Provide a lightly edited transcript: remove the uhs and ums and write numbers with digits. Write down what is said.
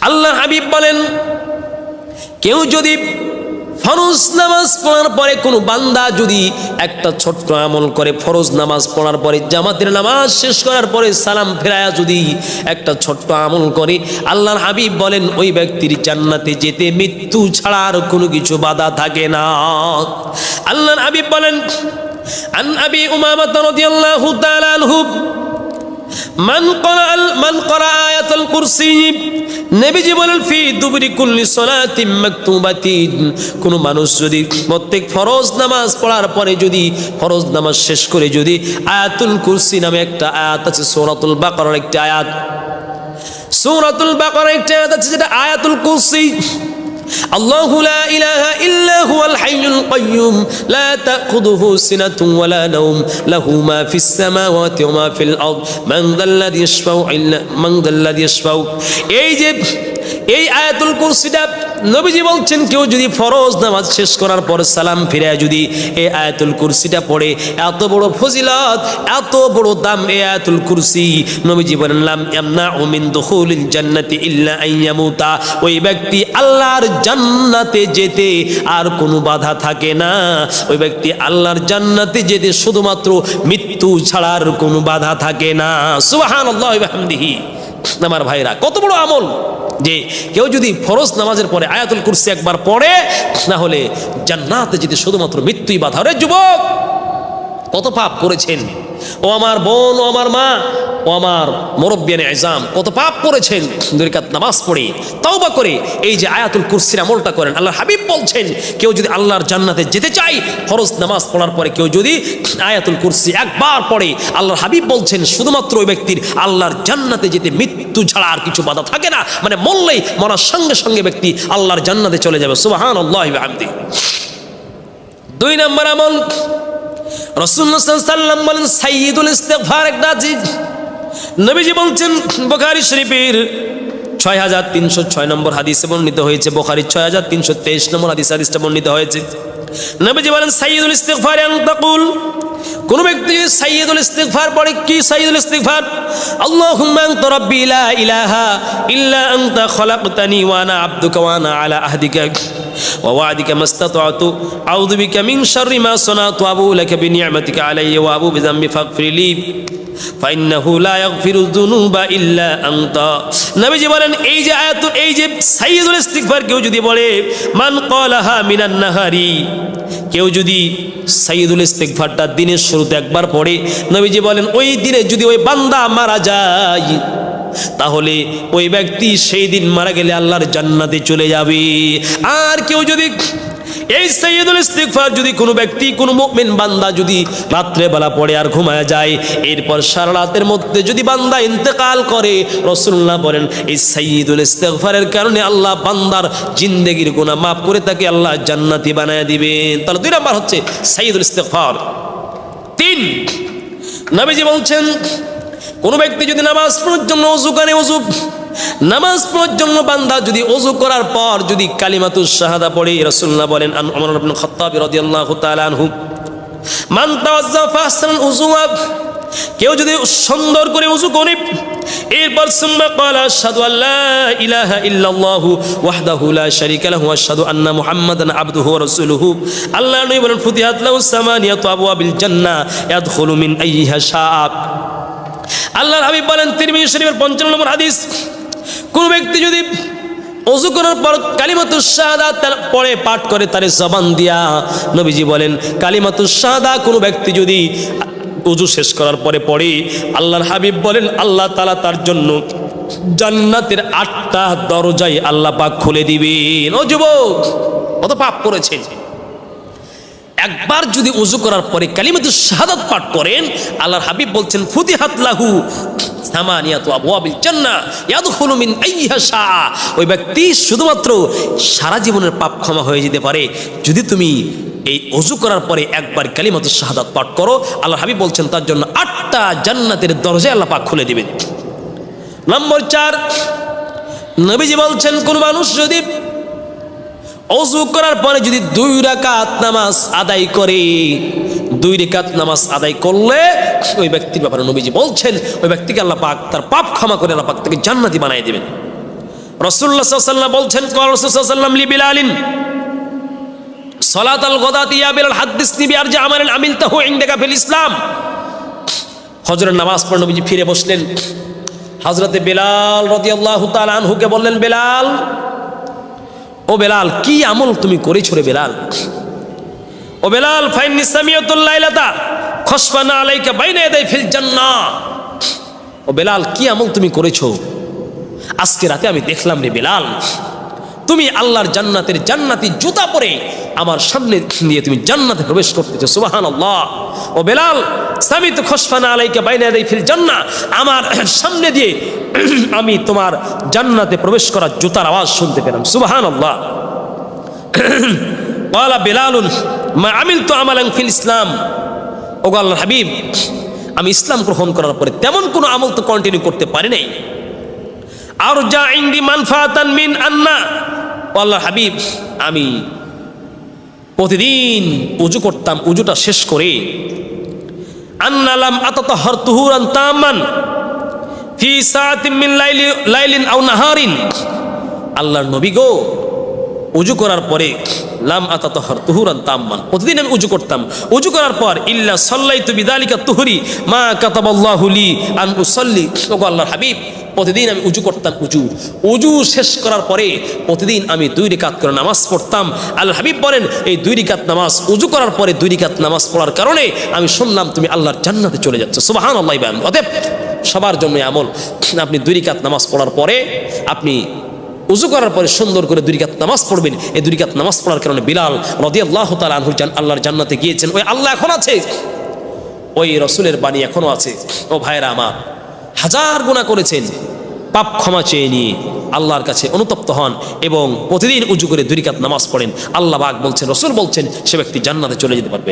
আল্লাহ হাবিব বলেন, কেউ যদি ফরজ নামাজ পড়ার পরে কোনো বান্দা যদি একটা ছোট্ট আমল করে, ফরজ নামাজ পড়ার পরে জামাতের নামাজ শেষ করার পরে সালাম ফেরায়া যদি একটা ছোট্ট আমল করে, আল্লাহর হাবিব বলেন ওই ব্যক্তির জান্নাতে যেতে মৃত্যু ছাড়া আর কোনো কিছু বাধা থাকে না। আল্লাহর হাবিব বলেন, আন আবি উমামা রাদিয়াল্লাহু তাআলা আনহু মান ক্বারা আয়াতুল কুরসি, নবীজি বলেন, ফি দুবরি কুল্লি সালাতিন মাকতুবাতিন, কোন মানুষ যদি প্রত্যেক ফরজ নামাজ পড়ার পরে যদি ফরজ নামাজ শেষ করে যদি আয়াতুল কুরসি নামে একটা আয়াত আছে, সূরাতুল বাকারার একটা আয়াত, সূরাতুল বাকারার একটা আয়াত আছে যেটা আয়াতুল কুরসি, আল্লাহু লা ইলাহা ইল্লা হুয়াল হাইয়ুল কাইয়্যুম লা তাখুযুহু সিনাতুন ওয়ালা নাওম লাহু মা ফিস সামাওয়াতি ওয়া মা ফিল আরদ মান যাল্লাযী ইয়াশফাউ। এই যে এই আয়াতুল কুরসিটা নবীজি বলছেন, কেউ যদি ফরজ নামাজ শেষ করার পর সালাম ফিরে যদি এই আয়াতুল কুরসিটা পড়ে, এত বড় ফজিলত, এত বড় দাম এই আয়াতুল কুরসি, নবীজি বলেন, লাম ইয়ামনাউ মিন দুখুলিল জান্নাতি ইল্লা আন ইয়ামুতা, ওই ব্যক্তি আল্লাহর জান্নাতে যেতে আর কোনো বাধা থাকে না, ওই ব্যক্তি আল্লাহর জান্নাতে যেতে শুধুমাত্র মৃত্যু ছাড়া আর কোনো বাধা থাকে না। সুবহানাল্লাহি ওয়া বিহামদিহি। আমার ভাইরা, কত বড় আমল যে কেউ যদি ফরজ নামাজের পরে আয়াতুল কুরসি একবার পড়ে, না হলে জান্নাতে যেতে শুধুমাত্র মৃত্যুই বাধা। রে যুবক, কত পাপ করেছেন, ও আমার বোন, ও আমার মা, ও আমার মুরব্বিয়ানে আযম, কত পাপ করেছেন। 2 রাকাত নামাজ পড়ে তওবা করে এই যে আয়াতুল কুরসির আমলটা করেন। আল্লাহর হাবিব বলছেন, কেউ যদি আল্লাহর জান্নাতে যেতে চায়, ফরজ নামাজ পড়ার পরে কেউ যদি আয়াতুল কুরসি একবার পড়ে, আল্লাহর হাবিব বলছেন শুধুমাত্র ওই ব্যক্তির আল্লাহর জান্নাতে যেতে মৃত্যু ছাড়া আর কিছু বাধা থাকে না। মানে মরলেই, মরার সঙ্গে সঙ্গে ব্যক্তি আল্লাহর জান্নাতে চলে যাবে। সুবহানাল্লাহি ওয়া বিহামদিহি। 2 নম্বর আমল, রাসূলুল্লাহ সাল্লাল্লাহু আলাইহি ওয়াসাল্লাম বলেন সাইয়্যিদুল ইস্তিগফার একটা আছে। নবীজি বলছেন, বুখারী শরীফের 6306 নম্বর হাদিসে বর্ণিত হয়েছে, বুখারীর 6323 নম্বর হাদিসটা বর্ণিত হয়েছে। নবীজি বলেন সাইয়্যিদুল ইস্তিগফার আন তাকুল, কোন ব্যক্তি সাইয়্যিদুল ইস্তিগফার পড়ে, কি সাইয়্যিদুল ইস্তিগফার? আল্লাহুম্মা আনতা রাব্বি লা ইলাহা ইল্লা আনতা খালাকতানি ওয়া আনা আবদুকা ওয়া আনা আলা আহদিকা ওয়া ওয়া'দিকা মাস্তাতা'তু আউযু বিকা মিন শাররি মা সানাতু আবু লাকা বিনি'মাতিকা আলাইয়া ওয়া আবু বিযামবি ফাগফিরলি ফাইন্নাহু লা ইয়াগফিরুয যুনুবা ইল্লা আনতা। নবীজি বলেন, এই যে আয়াত, এই যে সাইয়্যিদুল ইস্তিগফার কেউ যদি বলে, মান ক্বালাহা মিনান নাহারি, কেউ যদি সাইয়্যিদুল ইস্তিগফারটা দিনের শুরুতে একবার পড়ে, নবীজি বলেন ওই দিনে যদি ওই বান্দা মারা যায়, তাহলে ওই ব্যক্তি সেই দিন মারা গেলে আল্লাহর জান্নাতে চলে যাবে। আর কেউ যদি এই সাইয়্যিদুল ইস্তিগফার যদি কোনো ব্যক্তি, কোনো মুমিন বান্দা যদি রাত্রে বেলা পড়ে আর ঘুমায় যায়, এরপর সারা রাতের মধ্যে যদি বান্দা ইন্তেকাল করে, রাসূলুল্লাহ বলেন এই সাইয়্যিদুল ইস্তিগফারের কারণে আল্লাহ বান্দার জিন্দেগির গুনাহ মাফ করে তাকে আল্লাহ জান্নাতি বানায় দিবেন। তাহলে 2 নাম্বার হচ্ছে সাইয়্যিদুল ইস্তিগফার। 3, নবীজি বলছেন, কোন ব্যক্তি যদি নামাজ পড়ার জন্য ওযু করে, নামাজ পড়ার জন্য বান্দা যদি ওযু করার পর যদি কালিমাতুশ শাহাদা পড়ে, রাসূলুল্লাহ বলেন আন ওমর ইবনে খাত্তাব রাদিয়াল্লাহু তাআলা আনহু, মান তাওয়াজ্জা ফাহসান উযুয়া, কেউ যদি সুন্দর করে ওযু করে, এরপর সুম্মা ক্বালা আশহাদু আল্লা ইলাহা ইল্লাল্লাহু ওয়াহদাহু লা শারীকা লাহু ওয়া আশহাদু আন্না মুহাম্মাদান আবদুহু ওয়া রাসূলুহু, আল্লাহর নবী বলেন ফুতিহাত লাহু সামানিয়াতু আবওয়াবিল জান্নাহ ইয়াদখুলু মিন আইয়িহা শাআ। আল্লাহর হাবিব বলেন, তিরমিজি শরীফের 55 নম্বর হাদিস, কোন ব্যক্তি যদি ওযু করার পর কালিমাতুশ শাহাদাত পড়ে, পাঠ করে তার জবান দিয়া, নবীজি বলেন কালিমাতুশ শাহাদা কোন ব্যক্তি যদি ওযু শেষ করার পরে পড়ে, আল্লাহর হাবিব বলেন আল্লাহ তাআলা তার জন্য জান্নাতের 8টা দরজায় আল্লাহ পাক খুলে দিবেন। ও যুবক, কত পাপ করেছেন, একবার যদি ওযু করার পরে কালিমাতুশ শাহাদাত পাঠ করেন, আল্লাহর হাবিব বলছেন ফুতিহাত লাহু সামানিয়াতু আবওয়াবিল জান্নাহ ইয়াদখুলু মিন আইয়িহা শাআ, ওই ব্যক্তি শুধুমাত্র সারা জীবনের পাপ ক্ষমা হয়ে যেতে পারে যদি তুমি এই ওযু করার পরে একবার কালিমাতুশ শাহাদাত পাঠ করো। আল্লাহর হাবিব বলছেন তার জন্য 8টা জান্নাতের দরজা আল্লাহ পাক খুলে দিবেন। নম্বর 4, নবীজি বলছেন কোন মানুষ যদি ওযু করার পরে যদি 2 রাকাত নামাজ আদায় করে, 2 রাকাত নামাজ আদায় করলে ওই ব্যক্তির ব্যাপারে নবীজি বলছেন ওই ব্যক্তিকে আল্লাহ পাক তার পাপ ক্ষমা করে আল্লাহ পাক তাকে জান্নাতি বানিয়ে দিবেন। রাসূলুল্লাহ সাল্লাল্লাহু আলাইহি ওয়াসাল্লাম বলছেন ক্বাল রাসূলুল্লাহ সাল্লাল্লাহু আলাইহি ওয়াসাল্লাম লি বিলালিন সালাতাল গাদাতি ইয়া বিলাল হাদিসনি বিআরজি আমালান আমিলতাহু ইনদাকা ফিল ইসলাম। হজরের নামাজ পড়ে নবীজি ফিরে বসলেন। হযরতে বেলাল রাদিয়াল্লাহু তাআলা আনহুকে বললেন, বেলাল, ও বেলাল, কি আমল তুমি করেছো রে বেলাল? ও বেলাল, ফাইন্নি সামিয়াতুল লাইলাতা খসফানা আলাইকা বাইনা ইয়াদাই ফিল জান্নাহ। ও বেলাল, কি আমল তুমি করেছো? আজকে রাতে আমি দেখলাম রে বেলাল, তুমি আল্লাহর জান্নাতের জান্নাতি জুতা পরে আমার সামনে দিয়ে তুমি জান্নাতে প্রবেশ করতেছো। সুবহানাল্লাহ। ও বেলাল, সামিতু খসফানা আলাইকা বাইনা ইয়াদাই ফিল জান্নাহ, আমার সামনে দিয়ে আমি তোমার জান্নাতে প্রবেশ করার জুতার আওয়াজ শুনতে পেলাম। সুবহানাল্লাহ। ক্বালা বেলালুন মা আমিলতু আমালান ফিল ইসলাম। ও আল্লাহর হাবিব, আমি ইসলাম গ্রহণ করার পরে তেমন কোনো আমল তো কন্টিনিউ করতে পারি নাই। আরজা ইনদি মানফাতান মিন আন্না। ও আল্লাহর হাবিব, আমি প্রতিদিন উজু করতাম, উজুটা শেষ করে আন্না লাম আতাতাহহার তুহুরান তামান ফি সাআতিন মিন লাইলিন আও নাহারিন। আল্লাহর নবী গো, উজু করার পরে লাম আতাতাহহার তুহুরান তামান, প্রতিদিন আমি উজু করতাম। উজু করার পর ইল্লা সাল্লাইতু বিযালিকা তুহরি মা কাতাবাল্লাহু লি আন উসাল্লি। ও আল্লাহর হাবিব, প্রতিদিন আমি উজু করতাম। উজু শেষ করার পরে প্রতিদিন আমি 2 রাকাত করে নামাজ পড়তাম। আল্লাহর হাবিব বলেন, এই 2 রাকাত নামাজ উজু করার পরে 2 রাকাত নামাজ পড়ার কারণে আমি শুনলাম তুমি আল্লাহর জান্নাতে চলে যাচ্ছ। সুবহানাল্লাহ। অতএব সবার জন্য আমল, আপনি 2 রাকাত নামাজ পড়ার পরে আপনি উজু করার পরে সুন্দর করে 2 রাকাত নামাজ পড়বেন। এই 2 রাকাত নামাজ পড়ার কারণে বিলাল রাদিয়াল্লাহু তাআলা আনহু আল্লাহর জান্নাতে গিয়েছেন। ওই আল্লাহ এখন আছে, ওই রাসূলের বাণী এখনো আছে। ও ভাইরা আমার, হাজার গুনাহ করেছেন, পাপ ক্ষমা চেয়ে নিয়ে আল্লাহর কাছে অনুতপ্ত হন এবং প্রতিদিন উজু করে 2 রাকাত নামাজ পড়েন। আল্লাহ পাক বলছেন, রাসূল বলছেন, সে ব্যক্তি জান্নাতে চলে যেতে পারবে।